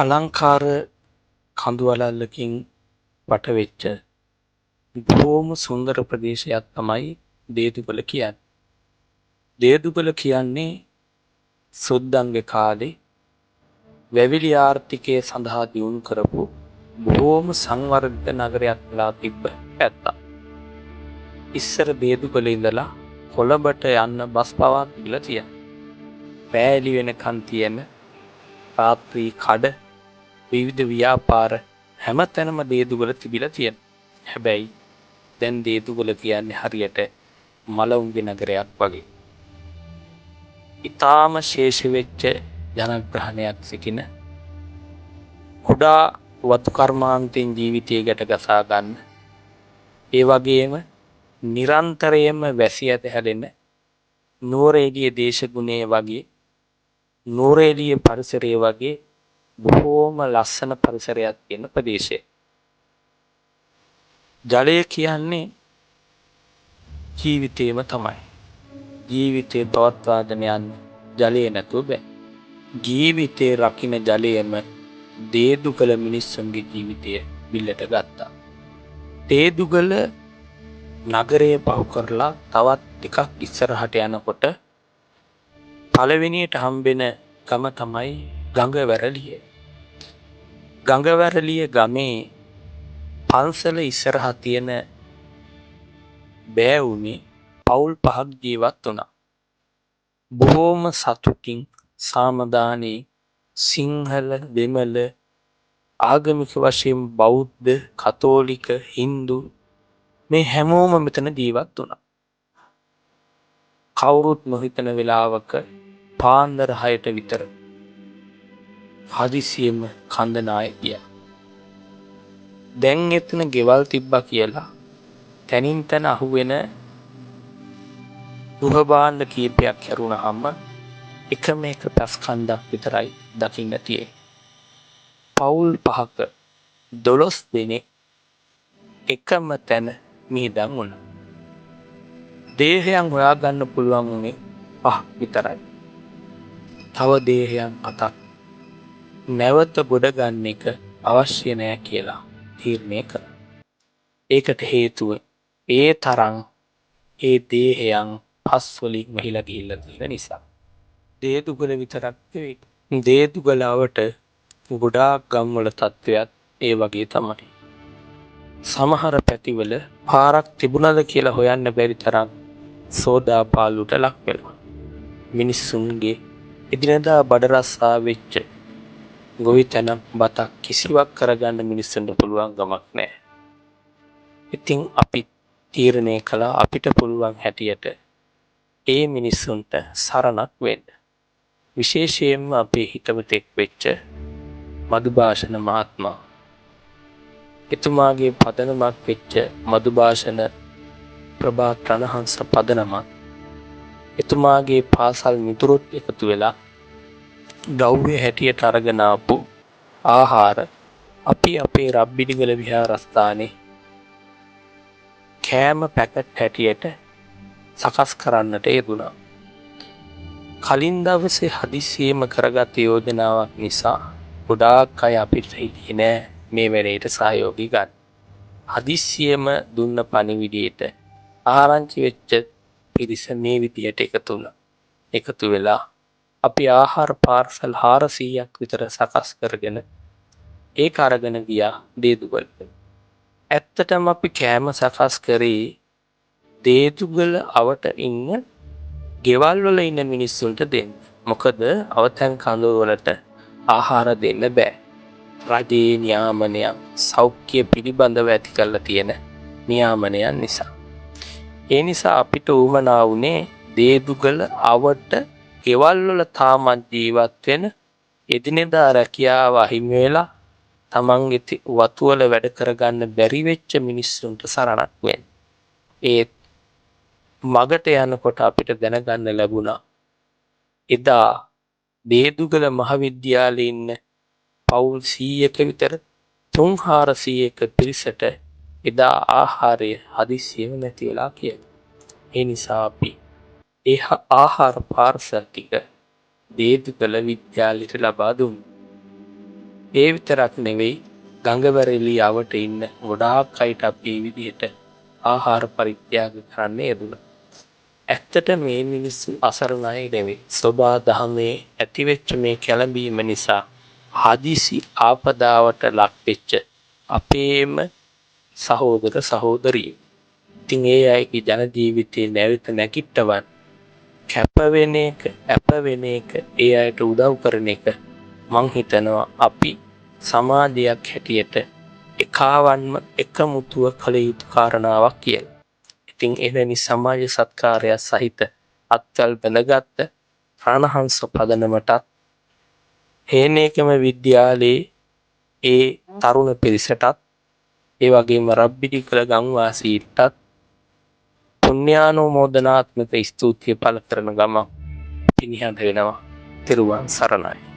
අලංකාර කඳුවළල්ලකින් වටවෙච්ච බොහොම සුන්දර ප්‍රදේශයක් තමයි දේදුගල කියන්නේ. දේදුගල කියන්නේ සුද්දන්ගේ කාලේ වැවිලි ආර්ථිකය සඳහා දියුණු කරපු බොහොම සංවර්ධිත නගරයක් වෙලා තිබ්බ පැත්තක්. ඉස්සර දේදුගල ඉඳලා කොළඹට යන්න බස් පවා තිබිලා තියෙනවා. පෑලි වෙනකන් තියෙන රාත්‍රී කඩ විවිධ ව්‍යාපාර හැමතැනම දේදුගල තිබිලා තියෙනවා. හැබැයි දැන් දේදුගල කියන්නේ හරියට මලවුන්ගේ නගරයක් වගේ. ඊටාම ශේෂ වෙච්ච ජනග්‍රහණයක් සිටින කුඩා වතු කර්මාන්තෙන් ජීවිතය ගැට ගසා ගන්න. ඒ වගේම නිරන්තරයෙන්ම වැසි ඇත හැදෙන නුවරඑළිය දේශගුණයේ වගේ නුවරඑළිය පරිසරයේ වගේ බොහෝම ලස්සන පරිසරයක් තියෙන ප්‍රදේශය. ජලය කියන්නේ ජීවිතේම තමයි. ජීවිතේ පවත්වාගෙන යන්න ජලය නැතුව බෑ. ජීවිතේ රකින්න ජලයම දේදුගල මිනිස්සුන්ගේ ජීවිතය බිල්ලට ගත්තා. දේදුගල නගරය පහු කරලා තවත් ටිකක් ඉස්සරහට යනකොට පළවෙනියට හම්බෙන ගම තමයි ගඟවැරළිය. ගඟවැරළිය ගමේ පන්සල ඉස්සරහා තියෙන බෑවුනේ පවුල් 5ක් ජීවත් වුණා. බොහෝම සතුටින් සාමදානේ සිංහල දෙමළ ආගමික වශයෙන් බෞද්ධ කතෝලික හින්දු මේ හැමෝම මෙතන ජීවත් වුණා. කවුරුත් නොහිතන වෙලාවක පාන්දර 6ට විතර හදිසියෙම කන්ද නායකයා දැන් එතන ගෙවල් තිබ්බා කියලා තනින් තන අහුවෙන ගෘහභාණ්ඩ කීපයක් හැරුණාම එකම එක පස් කන්දක් විතරයි දකින්න තියෙන්නේ. පවුල් 5ක 12 දෙනෙක් එකම තැන මිහිදන් වුණා. දේහයන් හොයාගන්න පුළුවන් උනේ 5ක් විතරයි. තව දේහයන් 7ක් නැවත ගොඩ ගන්න එක අවශ්‍ය නෑ කියලා තීරණය කළා. ඒකට හේතුව ඒ තරම් ඒ දේහයන් පස් වලින් වැහිලා ගිහිල්ලා තියෙන නිසා. දේදුගල විතරක් නෙවෙයි. දේදුගලවට ගොඩාක් ගම්වල තත්ත්වයක් ඒ වගේ තමයි. සමහර පැතිවල පාරක් තිබුණද කියලා හොයන්න බැරි තරම් සෝදාපාලුට ලක් වෙනවා. මිනිස්සුන්ගේ එදිනදා බඩ රස්සා වෙච්ච ගොවිතැනක් බතක් කිසිවක් කරගන්න මිනිස්සුන්ට පුළුවන් ගමක් නැහැ. ඉතින් අපි තීරණය කළා අපිට පුළුවන් හැටියට ඒ මිනිස්සුන්ට සරණක් වෙන්න. විශේෂයෙන්ම අපේ හිතවතෙක් වෙච්ච මధుභාෂණ මහත්මයා. එතුමාගේ පදනමක් වෙච්ච මధుභාෂණ ප්‍රභා රණහංස පදනමක්. එතුමාගේ පාසල් මිතුරුත් එකතු වෙලා ගව්වේ හැටියට අරගෙන ආපු ආහාර අපි අපේ රබ්බිනිගල විහාරස්ථානයේ කෑම පැකට් හැටියට සකස් කරන්නට යෙදුණා. කලින් දවසේ හදිසියෙම කරගත් යෝජනාවක් නිසා ගොඩාක් අය අපිට හිටියේ නෑ මේ වැඩේට සහයෝගී ගන්න. හදිසියෙම දුන්න පණිවිඩයට ආරංචි වෙච්ච පිරිස මේ විදියට එකතු වුණා. එකතු වෙලා අපි ආහාර පාර්සල් 400ක් විතර සකස් කරගෙන ඒක අරගෙන ගියා දේදුගලට. ඇත්තටම අපි කෑම සකස් කරේ දේදුගල අවට ඉන්න ගෙවල් වල ඉන්න මිනිස්සුන්ට දෙන්න. මොකද අවතැන් කඳවුර වලට ආහාර දෙන්න බෑ. රජයේ නියාමනයන් සෞඛ්‍ය පිළිබඳව ඇති කරලා තියෙන නියාමනයන් නිසා. ඒ නිසා අපිට උවමනා වුණේ දේදුගල අවට ගෙවල් වල තාමත් ජීවත් වෙන එදිනෙදා රැකියාව අහිමි වෙලා තමන්ගේ වතුවල වැඩ කරගන්න බැරි වෙච්ච මිනිස්සුන්ට සරණක් වෙන්න. ඒත් මගට යනකොට අපිට දැනගන්න ලැබුණා එදා දේදුගල මහවිද්‍යාලයේ ඉන්න පවුල් 100ක විතර 300-400ක පිරිසට එදා ආහාරය හදිස්සියෙම නැති වෙලා කියලා. ඒ නිසා අපි ඒ ආහාර පාර්සල් ටික දේදුගල විද්‍යාලයට ලබා දුන්නා. ඒ විතරක් නෙවෙයි ගංගවැරළි අවට ඉන්න ගොඩාක් අයට අපි මේ විදිහට ආහාර පරිත්‍යාග කරන්න යෙදුණා. ඇත්තට මේ මිනිස්සු අසරණ අය නෙවෙයි. සෝබා දහමේ ඇතිවෙච්ච මේ කැළඹීම නිසා හදිසි ආපදාවට ලක් වෙච්ච අපේම සහෝදර සහෝදරියෝ. ඉතින් ඒ අයගේ ජන ජීවිතේ නැවත නැගිට්ටවන් කැප වෙන එක, අප වෙන එක, ඒ අයට උදව් කරන එක මං හිතනවා අපි සමාජයක් හැටියට එකවන්ම එකමුතුව කළ යුතු කාරණාවක් කියලා. ඉතින් එවැනි සමාජ සත්කාරය සහිත අත්වල් බැඳගත්ත ප්‍රාණහංස පදනමටත් හේනේකම විද්‍යාලයේ ඒ තරුණ පිරිසටත් ඒ වගේම රබ්බිනිකල ගම්වාසීන්ටත් පුණ්‍යානුමෝදනාත්මක ස්තුතිය පළ කරන ගමන් පිනිහඬ වෙනවා. තෙරුවන් සරණයි.